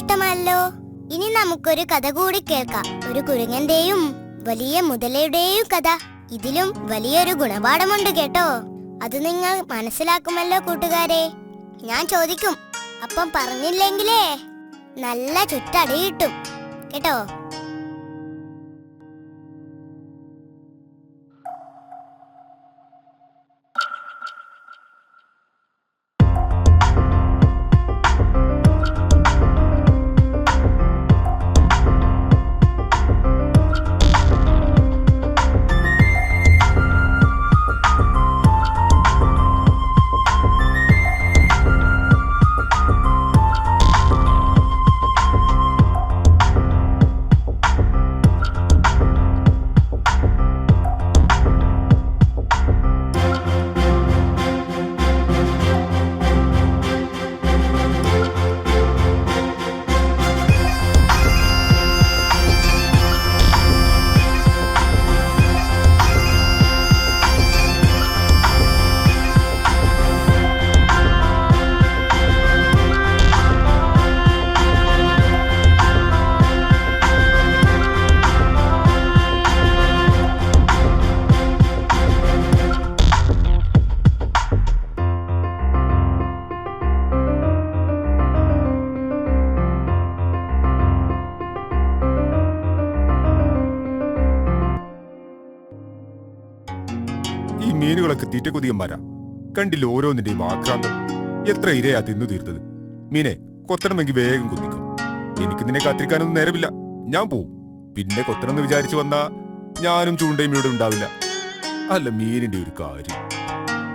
ഇഷ്ടമല്ലോ. ഇനി നമുക്കൊരു കഥ കൂടി കേൾക്കാം. ഒരു കുരങ്ങന്റെയും വലിയ മുതലയുടെയും കഥ. ഇതിലും വലിയൊരു ഗുണപാഠമുണ്ട് കേട്ടോ. അത് നിങ്ങൾ മനസ്സിലാക്കുമല്ലോ കൂട്ടുകാരെ. ഞാൻ ചോദിക്കും, അപ്പം പറഞ്ഞില്ലെങ്കിലേ നല്ല ചുറ്റടി കിട്ടും കേട്ടോ. ഈ മീനുകളൊക്കെ തീറ്റ കൊതിയന്മാരാ. കണ്ടില്ല ഓരോന്നിന്റെയും ആക്രാന്തം. എത്ര ഇരയാ തിന്നു തീർത്തത്. മീനെ കൊത്തണമെങ്കിൽ വേഗം കൊതിക്കും. എനിക്ക് നിന്നെ കാത്തിരിക്കാനൊന്നും നേരമില്ല. ഞാൻ പോവും. പിന്നെ കൊത്തണമെന്ന് വിചാരിച്ചു വന്നാ ഞാനും ചൂണ്ടയും ഇവിടെ ഉണ്ടാവില്ല. അല്ല മീനിന്റെ ഒരു കാര്യം.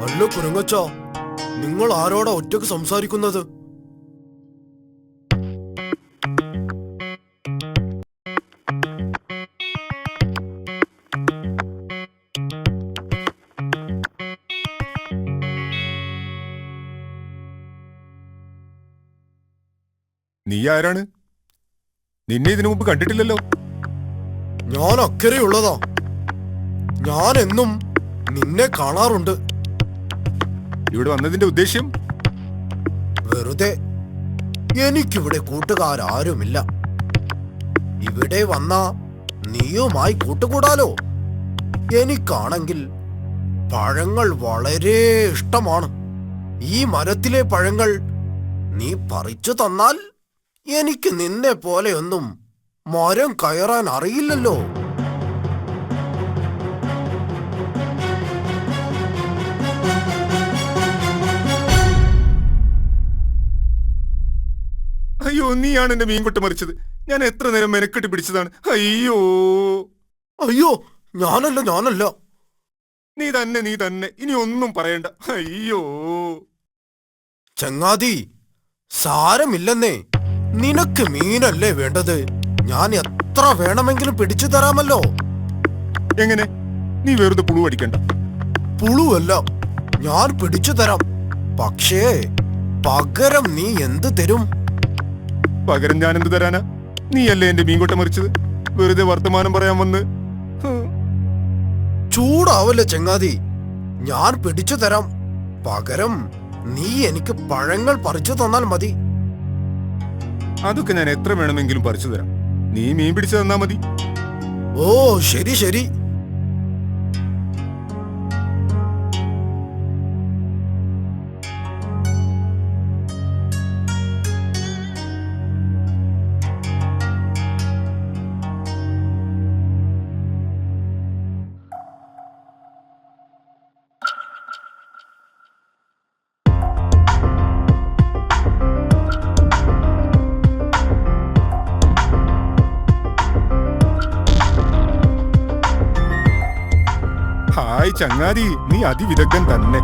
അല്ല കുരങ്ങച്ച, നിങ്ങൾ ആരോടാ ഒറ്റക്ക് സംസാരിക്കുന്നത്? നീ ആരാണ്? നിന്നെ ഇതിനു മുമ്പ് കണ്ടിട്ടില്ലല്ലോ. ഞാൻ അക്കരെയുള്ളതാ. ഞാൻ എന്നും നിന്നെ കാണാറുണ്ട്. ഇവിടെ വന്നതിന്റെ ഉദ്ദേശ്യം? വെറുതെ. എനിക്കിവിടെ കൂട്ടുകാരാരുമില്ല. ഇവിടെ വന്നാ നീയുമായി കൂട്ടുകൂടാലോ. എനിക്കാണെങ്കിൽ പഴങ്ങൾ വളരെ ഇഷ്ടമാണ്. ഈ മരത്തിലെ പഴങ്ങൾ നീ പറിച്ചു തന്നാൽ എനിക്ക് നിന്നെ പോലെയൊന്നും മരം കയറാൻ അറിയില്ലല്ലോ. അയ്യോ, നീയാണ് എന്റെ മീൻകൊട്ട മറിച്ചത്. ഞാൻ എത്ര നേരം മെനക്കെട്ടി പിടിച്ചതാണ്. അയ്യോ അയ്യോ, ഞാനല്ല. നീ തന്നെ. ഇനി ഒന്നും പറയണ്ട. അയ്യോ ചങ്ങാതി, സാരമില്ലെന്നേ. നിനക്ക് മീനല്ലേ വേണ്ടത്? ഞാൻ എത്ര വേണമെങ്കിലും പിടിച്ചു തരാമല്ലോ. എങ്ങനെ? നീ വെറുതെ പുളു അടിക്കണ്ട. പുളുവല്ല, ഞാൻ പിടിച്ചു തരാം. പക്ഷേ പകരം നീ എന്ത് തരും? പകരം ഞാൻ എന്ത് തരാനാ? നീയല്ലേ എന്റെ മീൻകൊട്ട മറിച്ചത്. വെറുതെ വർത്തമാനം പറയാൻ വന്ന്. ചൂടാവല്ലേ ചങ്ങാതി. ഞാൻ പിടിച്ചു തരാം. പകരം നീ എനിക്ക് പഴങ്ങൾ പറിച്ചു തന്നാൽ മതി. അതൊക്കെ ഞാൻ എത്ര വേണമെങ്കിലും പറിച്ചു തരാം. നീ മീൻ പിടിച്ചു തന്നാ മതി. ഓ ശരി. ഹായ് ചങ്ങാതി, നീ അതിവിദഗ്ധൻ തന്നെ.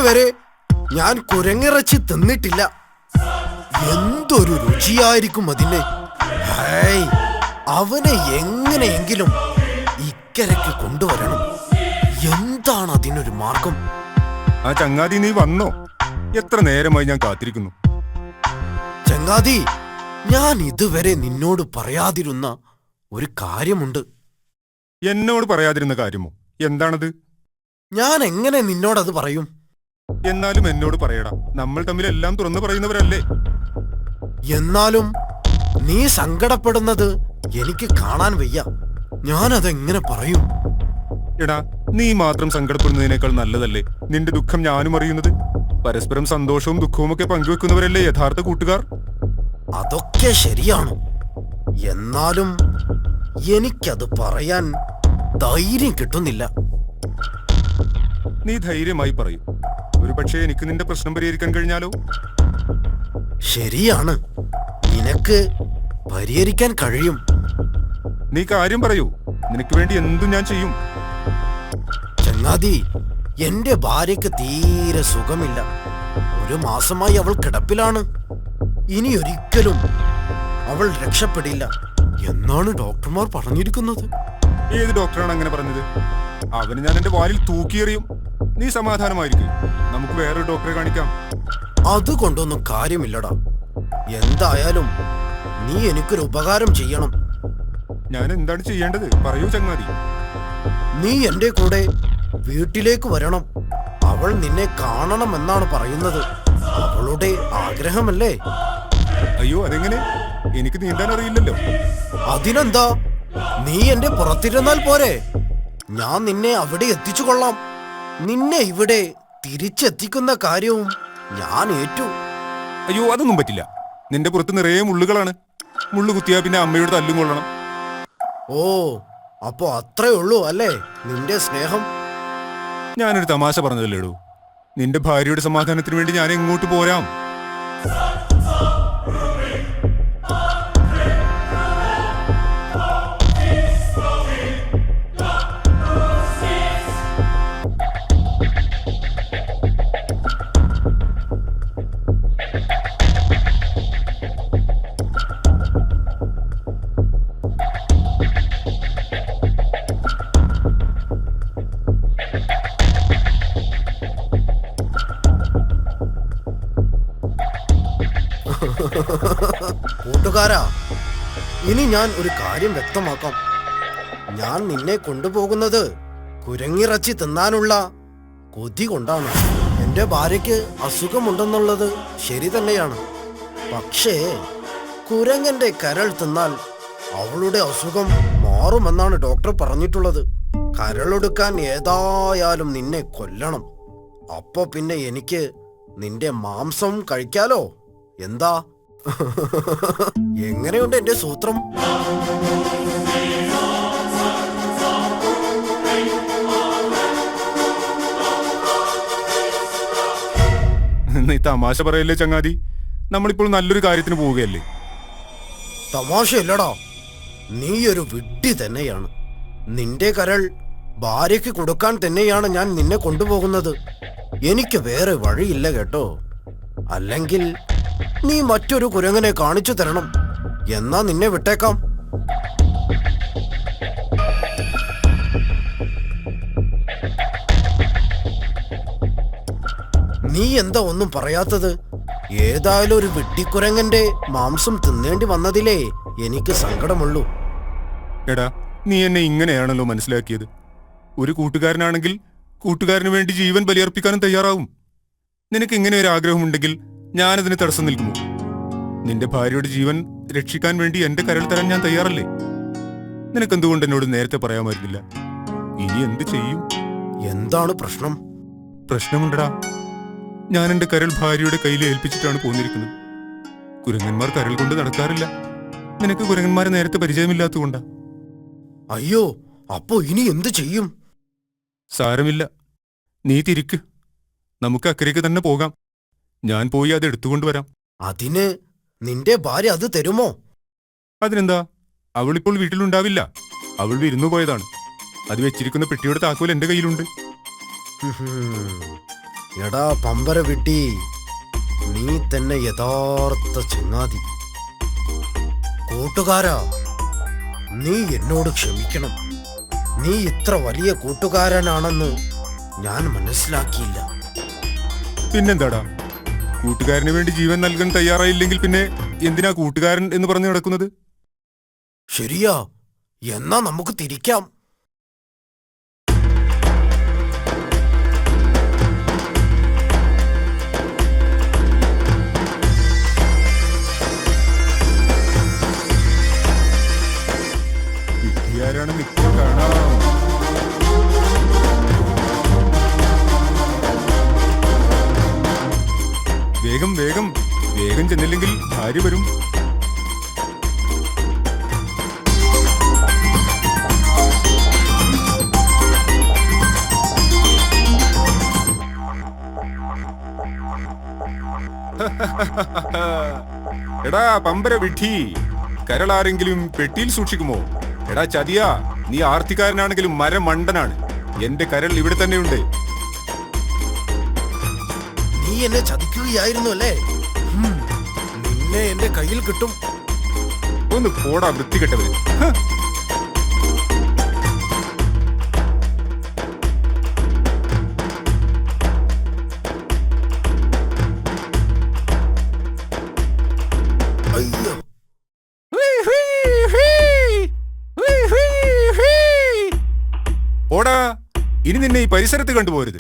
വരെ ഞാൻ കുരങ്ങിറച്ചി തിന്നിട്ടില്ല. എന്തൊരു രുചിയായിരിക്കും അതിന്. ഹേയ്, അവനെ എങ്ങനെയെങ്കിലും ഇക്കരയ്ക്ക് കൊണ്ടുവരണം. എന്താണ് അതിനൊരു മാർഗം? ആ ചങ്ങാതി നീ വന്നോ? എത്ര നേരമായി ഞാൻ കാത്തിരിക്കുന്നു. ചങ്ങാതി, ഞാൻ ഇതുവരെ നിന്നോട് പറയാതിരുന്ന ഒരു കാര്യമുണ്ട്. എന്നോട് പറയാതിരുന്ന കാര്യമോ? എന്താണത്? ഞാൻ എങ്ങനെ നിന്നോടത് പറയും? എന്നാലും എന്നോട് പറയടാ. നമ്മൾ തമ്മിൽ എല്ലാം തുറന്നു പറയുന്നവരല്ലേ? എന്നാലും നീ സങ്കടപ്പെടുന്നത് എനിക്ക് കാണാൻ വയ്യ. ഞാനതെങ്ങനെ പറയും? എടാ, നീ മാത്രം സങ്കടപ്പെടുന്നതിനേക്കാൾ നല്ലതല്ലേ നിന്റെ ദുഃഖം ഞാനും അറിയുന്നത്? പരസ്പരം സന്തോഷവും ദുഃഖവും ഒക്കെ പങ്കുവെക്കുന്നവരല്ലേ യഥാർത്ഥ കൂട്ടുകാർ? അതൊക്കെ ശരിയാണ്. എന്നാലും എനിക്കത് പറയാൻ ധൈര്യം കിട്ടുന്നില്ല. നീ ധൈര്യമായി പറയും. ഒരു പക്ഷേ എനിക്ക് നിന്റെ പ്രശ്നം പരിഹരിക്കാൻ കഴിഞ്ഞാലോ? ശരിയാണ്, നിനക്ക് പരിഹരിക്കാൻ കഴിയും. നീ കാര്യം പറയൂ. നിനക്ക് വേണ്ടി എന്തും ഞാൻ ചെയ്യും. ചങ്ങാതി, എന്റെ ഭാര്യയ്ക്ക് തീരെ സുഖമില്ല. 1 മാസമായി അവൾ കിടപ്പിലാണ്. ഇനി ഒരിക്കലും അവൾ രക്ഷപ്പെടില്ല എന്നാണ് ഡോക്ടർമാർ പറഞ്ഞിരിക്കുന്നത്. ഏത് ഡോക്ടറാണ് അങ്ങനെ പറഞ്ഞത്? അവന് ഞാൻ എന്റെ വാലിൽ തൂക്കിയെറിയും. നീ സമാധാനമായിരിക്കും. നമുക്ക് വേറൊരു ഡോക്ടറെ കാണിക്കാം. അതുകൊണ്ടൊന്നും കാര്യമില്ലടാ. എന്തായാലും നീ എനിക്കൊരു ഉപകാരം ചെയ്യണം. ഞാൻ എന്താണ് ചെയ്യേണ്ടത്? പറയൂ ചങ്ങാതി. നീ എന്റെ കൂടെ വീട്ടിലേക്ക് വരണം. അവൾ നിന്നെ കാണണമെന്നാണ് പറയുന്നത്. അവളുടെ ആഗ്രഹമല്ലേ? അയ്യോ, അതെങ്ങനെ? എനിക്ക് നീന്താൻ അറിയില്ലല്ലോ. അതിനെന്താ, നീ എന്റെ പുറത്തിരുന്നാൽ പോരെ? ഞാൻ നിന്നെ അവിടെ എത്തിച്ചു കൊള്ളാം. നിന്നെ ഇവിടെ തിരിച്ചെത്തിക്കുന്ന കാര്യവും ഞാൻ ഏറ്റു. അയ്യോ, അതൊന്നും പറ്റില്ല. നിന്റെ പുറത്ത് നിറയെ മുള്ളുകളാണ്. മുള്ളു കുത്തിയാ പിന്നെ അമ്മയുടെ തല്ലും കൊള്ളണം. ഓ, അപ്പോ അത്രേ ഉള്ളൂ അല്ലേ നിന്റെ സ്നേഹം? ഞാനൊരു തമാശ പറഞ്ഞതല്ലേടൂ. നിന്റെ ഭാര്യയുടെ സമാധാനത്തിന് വേണ്ടി ഞാൻ എങ്ങോട്ട് പോരാം. കൂട്ടുകാരാ, ഇനി ഞാൻ ഒരു കാര്യം വ്യക്തമാക്കാം. ഞാൻ നിന്നെ കൊണ്ടുപോകുന്നത് കുരങ്ങിറച്ചി തിന്നാനുള്ള കൊതി കൊണ്ടാണ്. എന്റെ ഭാര്യയ്ക്ക് അസുഖമുണ്ടെന്നുള്ളത് ശരി തന്നെയാണ്. പക്ഷേ കുരങ്ങന്റെ കരൾ തിന്നാൽ അവളുടെ അസുഖം മാറുമെന്നാണ് ഡോക്ടർ പറഞ്ഞിട്ടുള്ളത്. കരളെടുക്കാൻ ഏതായാലും നിന്നെ കൊല്ലണം. അപ്പൊ പിന്നെ എനിക്ക് നിന്റെ മാംസം കഴിക്കാലോ. എന്താ? എങ്ങനെയുണ്ട് എന്റെ സൂത്രം? നീ തമാശ പറയല്ലേ ചങ്ങാതി. നമ്മളിപ്പോൾ നല്ലൊരു കാര്യത്തിന് പോവുകയല്ലേ. തമാശയല്ലടാ, നീ ഒരു വിഡ്ഢി തന്നെയാണ്. നിന്റെ കരൾ ഭാര്യയ്ക്ക് കൊടുക്കാൻ തന്നെയാണ് ഞാൻ നിന്നെ കൊണ്ടുപോകുന്നത്. എനിക്ക് വേറെ വഴിയില്ല കേട്ടോ. അല്ലെങ്കിൽ നീ മറ്റൊരു കുരങ്ങനെ കാണിച്ചു തരണം. എന്നാ നിന്നെ വിട്ടേക്കാം. നീ എന്താ ഒന്നും പറയാത്തത്? ഏതായാലും ഒരു വിഡ്ഢിക്കുരങ്ങന്റെ മാംസം തിന്നേണ്ടി വന്നതിലേ എനിക്ക് സങ്കടമുള്ളൂ. എടാ, നീ എന്നെ ഇങ്ങനെയാണല്ലോ മനസ്സിലാക്കിയത്. ഒരു കൂട്ടുകാരനാണെങ്കിൽ കൂട്ടുകാരന് വേണ്ടി ജീവൻ ബലിയർപ്പിക്കാനും തയ്യാറാവും. നിനക്ക് ഇങ്ങനെ ഒരു ആഗ്രഹമുണ്ടെങ്കിൽ ഞാനതിന് തടസ്സം നിൽക്കുമോ? നിന്റെ ഭാര്യയുടെ ജീവൻ രക്ഷിക്കാൻ വേണ്ടി എന്റെ കരൾ തരാൻ ഞാൻ തയ്യാറല്ലേ? നിനക്കെന്തുകൊണ്ട് എന്നോട് നേരത്തെ പറയാമായിരുന്നില്ല? ഇനി എന്ത് ചെയ്യും? എന്താണ് പ്രശ്നം? പ്രശ്നമുണ്ടടാ. ഞാൻ എന്റെ കരൾ ഭാര്യയുടെ കയ്യിൽ ഏൽപ്പിച്ചിട്ടാണ് പോന്നിരിക്കുന്നത്. കുരങ്ങന്മാർ കരൾ കൊണ്ട് നടക്കാറില്ല. നിനക്ക് കുരങ്ങന്മാരെ നേരത്തെ പരിചയമില്ലാത്തതുകൊണ്ടാ. അയ്യോ, അപ്പോ ഇനി എന്ത് ചെയ്യും? സാരമില്ല, നീ തിരിക്ക്. നമുക്ക് അക്കരയ്ക്ക് തന്നെ പോകാം. ഞാൻ പോയി അത് എടുത്തുകൊണ്ടുവരാം. അതിന് നിന്റെ ഭാര്യ അത് തരുമോ? അതിനെന്താ, അവളിപ്പോൾ വീട്ടിലുണ്ടാവില്ല. അവൾ വിരുന്നു പോയതാണ്. അത് വെച്ചിരിക്കുന്ന പെട്ടിയുടെ താക്കോൽ എന്റെ കയ്യിലുണ്ട്. എടാ പമ്പര വിട്ടി, നീ തന്നെ യഥാർത്ഥ ചങ്ങാതി. കൂട്ടുകാരാ, നീ എന്നോട് ക്ഷമിക്കണം. നീ ഇത്ര വലിയ കൂട്ടുകാരനാണെന്ന് ഞാൻ മനസ്സിലാക്കിയില്ല. പിന്നെന്താടാ, കൂട്ടുകാരന് വേണ്ടി ജീവൻ നൽകാൻ തയ്യാറായില്ലെങ്കിൽ പിന്നെ എന്തിനാ കൂട്ടുകാരൻ എന്ന് പറഞ്ഞു നടക്കുന്നത്? ശരിയാ, എന്നാ നമുക്ക് തിരിക്കാം. വിഡ്ഢിയാരാണെന്ന് ഇപ്പോൾ കാണാം. വേഗം വേഗം വേഗം ചെന്നില്ലെങ്കിൽ ഭാര്യ വരും. എടാ പമ്പര വിഡ്ഢി, കരളാരെങ്കിലും പെട്ടിയിൽ സൂക്ഷിക്കുമോ? എടാ ചതിയാ, നീ ആർത്തിക്കാരനാണെങ്കിലും മരമണ്ടനാണ്. എന്റെ കരൾ ഇവിടെ തന്നെയുണ്ട്. നീ എന്നെ ചതിക്കുകയായിരുന്നു അല്ലേ? നിന്നെ എന്റെ കയ്യിൽ കിട്ടും. ഒന്ന് പോടാ വൃത്തികെട്ടവര്. അയ്യോ, പോടാ, ഇനി നിന്നെ ഈ പരിസരത്ത് കണ്ടുപോരുത്.